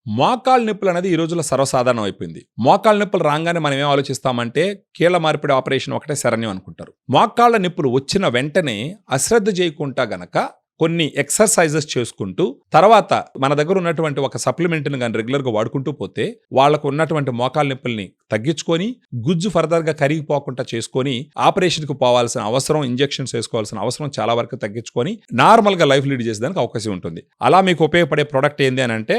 మోకాళ్ళ నొప్పులు అనేది ఈ రోజుల్లో సర్వసాధారణం అయిపోయింది. మోకాళ్ళ నొప్పులు రాగానే మనం ఏం ఆలోచిస్తామంటే కీళ్ళ మార్పిడి ఆపరేషన్ ఒకటే శరణ్యం అనుకుంటారు. మోకాళ్ళ నొప్పులు వచ్చిన వెంటనే అశ్రద్ధ చేయకుండా గనక కొన్ని ఎక్సర్సైజెస్ చేసుకుంటూ తర్వాత మన దగ్గర ఉన్నటువంటి ఒక సప్లిమెంట్ని కానీ రెగ్యులర్గా వాడుకుంటూ పోతే వాళ్ళకు ఉన్నటువంటి మోకాళ్ళ నొప్పుల్ని తగ్గించుకొని గుజ్జు ఫర్దర్గా కరిగిపోకుండా చేసుకొని ఆపరేషన్కి పోవాల్సిన అవసరం, ఇంజెక్షన్స్ వేసుకోవాల్సిన అవసరం చాలా వరకు తగ్గించుకొని నార్మల్గా లైఫ్ లీడ్ చేసేదానికి అవకాశం ఉంటుంది. అలా మీకు ఉపయోగపడే ప్రోడక్ట్ ఏంది అని అంటే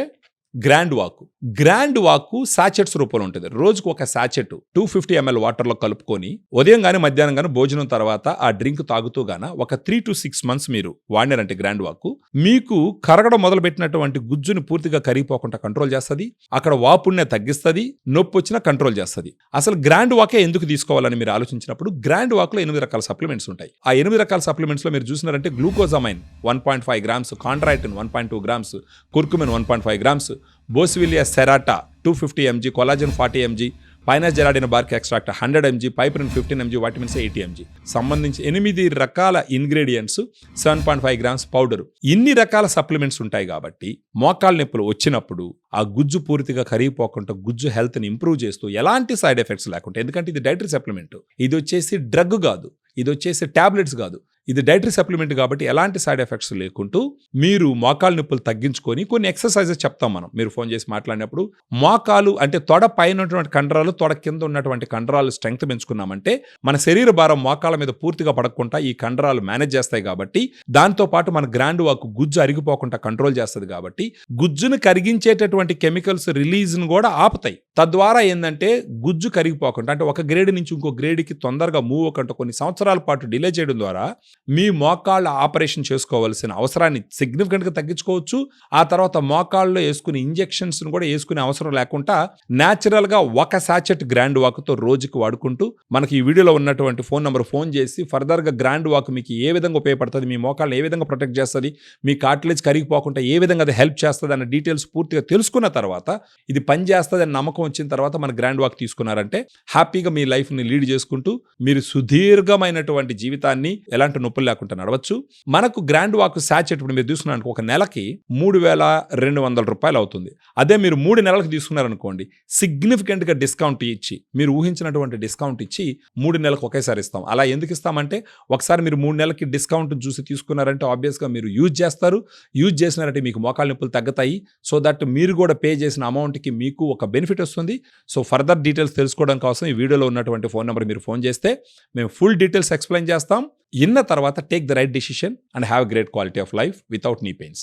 గ్రాండ్ వాకు సాచెట్స్ రూపంలో ఉంటుంది. రోజుకు ఒక సాచెట్ 250 ml వాటర్లో కలుపుకొని ఉదయం కానీ మధ్యాహ్నం కానీ భోజనం తర్వాత ఆ డ్రింక్ తాగుతూ గాన ఒక 3 to 6 months మీరు వాడినారంటే గ్రాండ్ వాక్ మీకు కరగడం మొదలుపెట్టినటువంటి గుజ్జుని పూర్తిగా కరిగిపోకుండా కంట్రోల్ చేస్తుంది. అక్కడ వాపుణ్ణే తగ్గిస్తుంది, నొప్పి వచ్చినా కంట్రోల్ చేస్తుంది. అసలు గ్రాండ్ వాకే ఎందుకు తీసుకోవాలని మీరు ఆలోచించినప్పుడు గ్రాండ్ వాక్లో 8 రకాల సప్లిమెంట్స్ ఉంటాయి. ఆ 8 రకాల సప్లిమెంట్స్లో మీరు చూసినారంటే glucosamine 1.5 grams, chondroitin 1.2 grams, curcumin 1.5 grams, boswellia serrata 250 mg, collagen 40 mg, pinus gerardiana bark extract 100 mg, piperine 15 mg, vitamins 80 mg సంబంధించి 8 రకాల ఇంగ్రీడియంట్స్, 7.5 grams పౌడర్, ఇన్ని రకాల సప్లిమెంట్స్ ఉంటాయి. కాబట్టి మోకాళ్ళ నొప్పులు వచ్చినప్పుడు ఆ గుజ్జు పూర్తిగా కరిగిపోకుండా గుజ్జు హెల్త్ని ఇంప్రూవ్ చేస్తూ ఎలాంటి సైడ్ ఎఫెక్ట్స్ లేకుండా, ఎందుకంటే ఇది డైటరీ సప్లిమెంట్, ఇది వచ్చేసి డ్రగ్ కాదు, ఇది వచ్చేసి టాబ్లెట్స్ కాదు, ఇది డైటరీ సప్లిమెంట్ కాబట్టి ఎలాంటి సైడ్ ఎఫెక్ట్స్ లేకుంటూ మీరు మోకాళ్ళ నొప్పులు తగ్గించుకొని కొన్ని ఎక్సర్సైజెస్ చెప్తాం మనం మీరు ఫోన్ చేసి మాట్లాడినప్పుడు. మోకాలు అంటే తొడ పైన ఉన్నటువంటి కండరాలు, తొడ కింద ఉన్నటువంటి కండరాలు స్ట్రెంగ్త్ పెంచుకున్నామంటే మన శరీర భారం మోకాళ్ళ మీద పూర్తిగా పడకుండా ఈ కండరాలు మేనేజ్ చేస్తాయి. కాబట్టి దాంతోపాటు మన గ్రాండ్ వాక్ గుజ్జు అరిగిపోకుండా కంట్రోల్ చేస్తుంది. కాబట్టి గుజ్జును కరిగించేటటువంటి కెమికల్స్ రిలీజ్ను కూడా ఆపుతాయి. తద్వారా ఏంటంటే గుజ్జు కరిగిపోకుండా, అంటే ఒక గ్రేడ్ నుంచి ఇంకో గ్రేడ్కి తొందరగా మూవ్ అవ్వకుండా కొన్ని సంవత్సరాల పాటు డిలే చేయడం ద్వారా మీ మోకాళ్ళ ఆపరేషన్ చేసుకోవాల్సిన అవసరాన్ని సిగ్నిఫికెంట్గా తగ్గించుకోవచ్చు. ఆ తర్వాత మోకాళ్ళలో వేసుకునే ఇంజెక్షన్స్ను కూడా వేసుకునే అవసరం లేకుండా న్యాచురల్గా ఒక సాచెట్ గ్రాండ్ వాక్తో రోజుకి వాడుకుంటూ మనకి ఈ వీడియోలో ఉన్నటువంటి ఫోన్ నెంబర్ ఫోన్ చేసి ఫర్దర్గా గ్రాండ్ వాక్ మీకు ఏ విధంగా ఉపయోగపడుతుంది, మీ మోకాళ్ళని ఏ విధంగా ప్రొటెక్ట్ చేస్తుంది, మీ కార్టిలేజ్ కరిగిపోకుండా ఏ విధంగా అది హెల్ప్ చేస్తుంది అన్న డీటెయిల్స్ పూర్తిగా తెలుసుకున్న తర్వాత, ఇది పని చేస్తుంది అని నమ్మకం వచ్చిన తర్వాత మన గ్రాండ్ వాక్ తీసుకున్నారంటే హ్యాపీగా మీ లైఫ్ని లీడ్ చేసుకుంటూ మీరు సుదీర్ఘమైనటువంటి జీవితాన్ని ఎలాంటి నొప్పులు లేకుండా నడవచ్చు. మనకు గ్రాండ్ వాక్ సాచెట్ ఇప్పుడు మీరు తీసుకున్నారనుకో ఒక నెలకి 3,200 రూపాయలు అవుతుంది. అదే మీరు 3 నెలలకు తీసుకున్నారనుకోండి సిగ్నిఫికెంట్గా డిస్కౌంట్ ఇచ్చి, మీరు ఊహించినటువంటి డిస్కౌంట్ ఇచ్చి 3 నెలలకు ఒకేసారి ఇస్తాం. అలా ఎందుకు ఇస్తామంటే ఒకసారి మీరు 3 నెలలకి డిస్కౌంట్ చూసి తీసుకున్నారంటే ఆబ్వియస్గా మీరు యూజ్ చేస్తారు. యూజ్ చేసినారంటే మీకు మోకాళ్ళ నొప్పులు తగ్గుతాయి. సో దట్ మీరు కూడా పే చేసిన అమౌంట్కి మీకు ఒక బెనిఫిట్ వస్తుంది. సో ఫర్దర్ డీటెయిల్స్ తెలుసుకోవడం కోసం ఈ వీడియోలో ఉన్నటువంటి ఫోన్ నెంబర్ మీరు ఫోన్ చేస్తే మేము ఫుల్ డీటెయిల్స్ ఎక్స్ప్లెయిన్ చేస్తాం. ఇన్న తర్వాత take the right decision and have great quality of life without నీ పెయిన్స్.